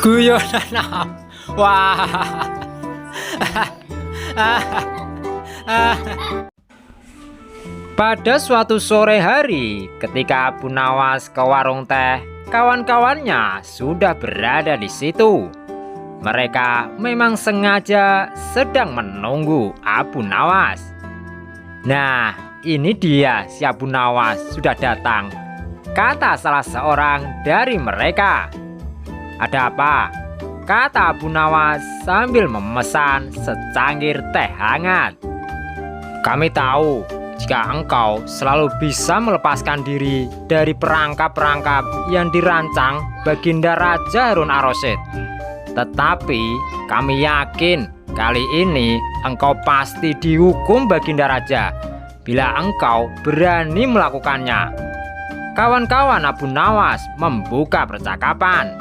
Guyonan. Wah. Pada suatu sore hari, ketika Abu Nawas ke warung teh, kawan-kawannya sudah berada di situ. Mereka memang sengaja sedang menunggu Abu Nawas. Nah, ini dia si Abu Nawas sudah datang, kata salah seorang dari mereka. Ada apa? Kata Abu Nawas sambil memesan secangkir teh hangat. Kami tahu jika engkau selalu bisa melepaskan diri dari perangkap-perangkap yang dirancang Baginda Raja Harun ar-Rasyid. Tetapi kami yakin kali ini engkau pasti dihukum Baginda Raja bila engkau berani melakukannya. Kawan-kawan Abu Nawas membuka percakapan.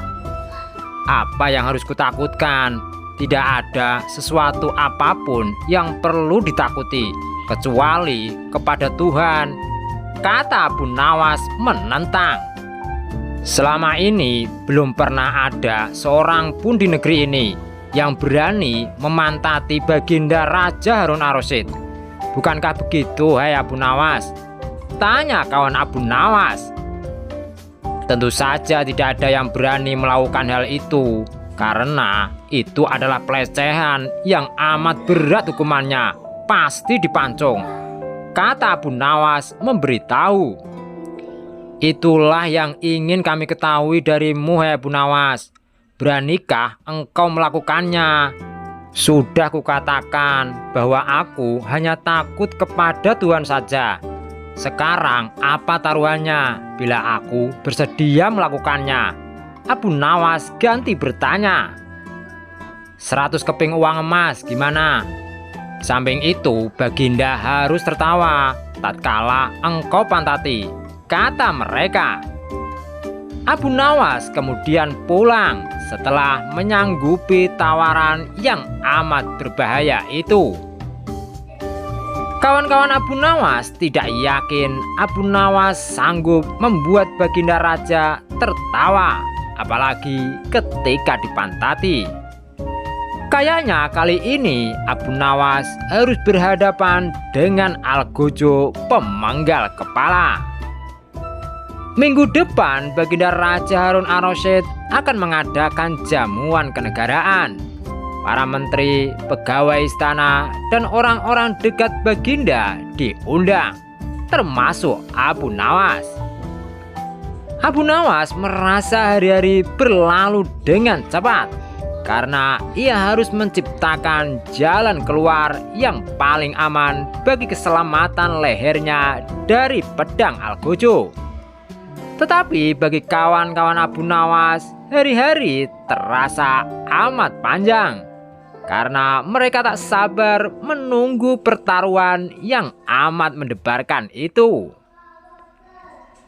Apa yang harus kutakutkan? Tidak ada sesuatu apapun yang perlu ditakuti kecuali kepada Tuhan, kata Abu Nawas menentang. Selama ini belum pernah ada seorang pun di negeri ini yang berani memantati Baginda Raja Harun ar-Rasyid. Bukankah begitu, hai Abu Nawas? Tanya kawan Abu Nawas. Tentu saja tidak ada yang berani melakukan hal itu, karena itu adalah pelecehan yang amat berat hukumannya, pasti dipancung, kata Abu Nawas memberitahu. Itulah yang ingin kami ketahui darimu, hai Abu Nawas. Beranikah engkau melakukannya? Sudah kukatakan bahwa aku hanya takut kepada Tuhan saja. Sekarang apa taruhannya bila aku bersedia melakukannya? Abu Nawas ganti bertanya. 100 keping uang emas gimana? Samping itu Baginda harus tertawa tatkala engkau pantati, kata mereka. Abu Nawas kemudian pulang setelah menyanggupi tawaran yang amat berbahaya itu. Kawan-kawan Abu Nawas tidak yakin Abu Nawas sanggup membuat Baginda Raja tertawa, apalagi ketika dipantati. Kayaknya kali ini Abu Nawas harus berhadapan dengan Algojo pemenggal kepala. Minggu depan Baginda Raja Harun ar-Rasyid akan mengadakan jamuan kenegaraan. Para menteri, pegawai istana, dan orang-orang dekat Baginda diundang, termasuk Abu Nawas. Abu Nawas merasa hari-hari berlalu dengan cepat karena ia harus menciptakan jalan keluar yang paling aman bagi keselamatan lehernya dari pedang Algojo. Tetapi bagi kawan-kawan Abu Nawas, hari-hari terasa amat panjang karena mereka tak sabar menunggu pertaruhan yang amat mendebarkan itu.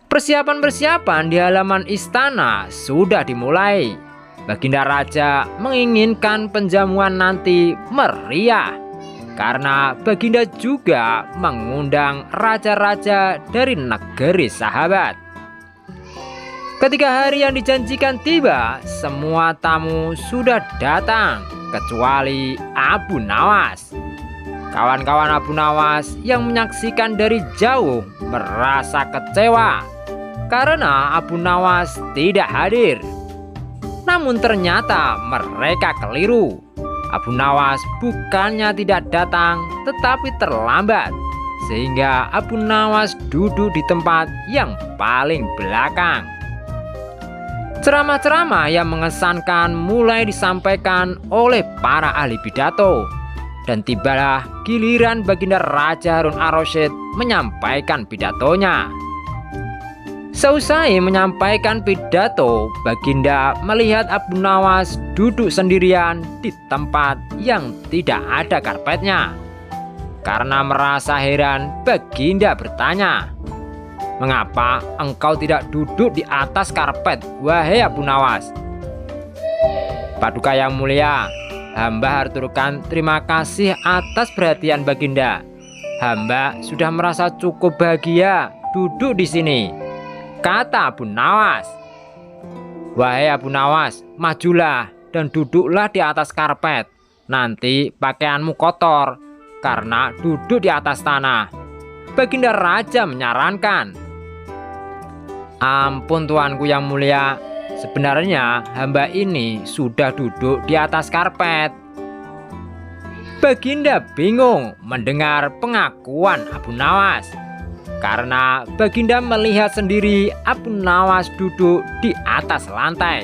Persiapan-persiapan di halaman istana sudah dimulai. Baginda Raja menginginkan penjamuan nanti meriah karena Baginda juga mengundang raja-raja dari negeri sahabat. Ketika hari yang dijanjikan tiba, semua tamu sudah datang kecuali Abu Nawas. Kawan-kawan Abu Nawas yang menyaksikan dari jauh merasa kecewa karena Abu Nawas tidak hadir. Namun ternyata mereka keliru. Abu Nawas bukannya tidak datang tetapi terlambat, sehingga Abu Nawas duduk di tempat yang paling belakang. Ceramah-ceramah yang mengesankan mulai disampaikan oleh para ahli pidato, dan tibalah giliran Baginda Raja Harun ar-Rasyid menyampaikan pidatonya. Seusai menyampaikan pidato, Baginda melihat Abu Nawas duduk sendirian di tempat yang tidak ada karpetnya. Karena merasa heran, Baginda bertanya, "Mengapa engkau tidak duduk di atas karpet, wahai Abu Nawas?" "Paduka yang mulia, hamba haturkan terima kasih atas perhatian Baginda. Hamba sudah merasa cukup bahagia duduk di sini," kata Abu Nawas. Wahai Abu Nawas, majulah dan duduklah di atas karpet. Nanti pakaianmu kotor karena duduk di atas tanah. Baginda Raja menyarankan. Ampun tuanku yang mulia, sebenarnya hamba ini sudah duduk di atas karpet. Baginda bingung mendengar pengakuan Abu Nawas. Karena Baginda melihat sendiri Abu Nawas duduk di atas lantai.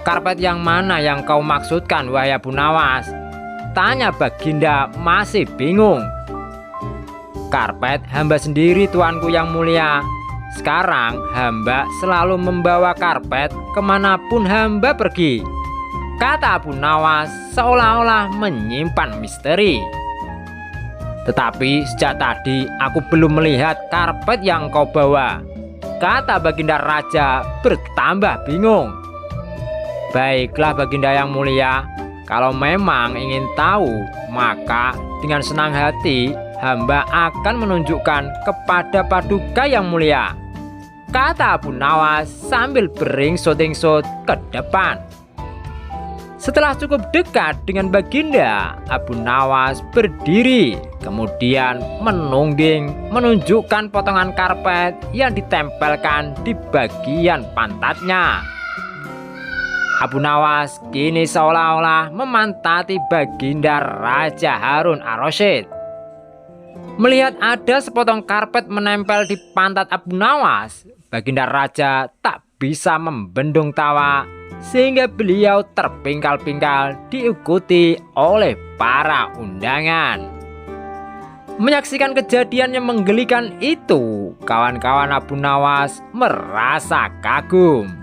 Karpet yang mana yang kau maksudkan, wahai Abu Nawas? Tanya Baginda masih bingung. Karpet hamba sendiri tuanku yang mulia. Sekarang hamba selalu membawa karpet kemanapun hamba pergi, kata Abu Nawas seolah-olah menyimpan misteri. Tetapi sejak tadi aku belum melihat karpet yang kau bawa, kata Baginda Raja bertambah bingung. Baiklah Baginda yang mulia, kalau memang ingin tahu, maka dengan senang hati hamba akan menunjukkan kepada Paduka yang mulia, kata Abu Nawas sambil beringsut-ingsut ke depan. Setelah cukup dekat dengan Baginda, Abu Nawas berdiri, kemudian menungging menunjukkan potongan karpet yang ditempelkan di bagian pantatnya. Abu Nawas kini seolah-olah memantati Baginda Raja Harun ar-Rasyid. Melihat ada sepotong karpet menempel di pantat Abu Nawas, Baginda Raja tak bisa membendung tawa, sehingga beliau terpingkal-pingkal diikuti oleh para undangan. Menyaksikan kejadian yang menggelikan itu, kawan-kawan Abu Nawas merasa kagum.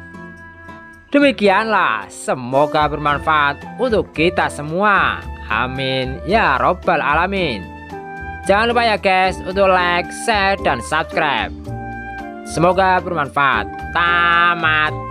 Demikianlah, semoga bermanfaat untuk kita semua. Amin ya robbal alamin. Jangan lupa ya guys untuk like, share, dan subscribe. Semoga bermanfaat. Tamat.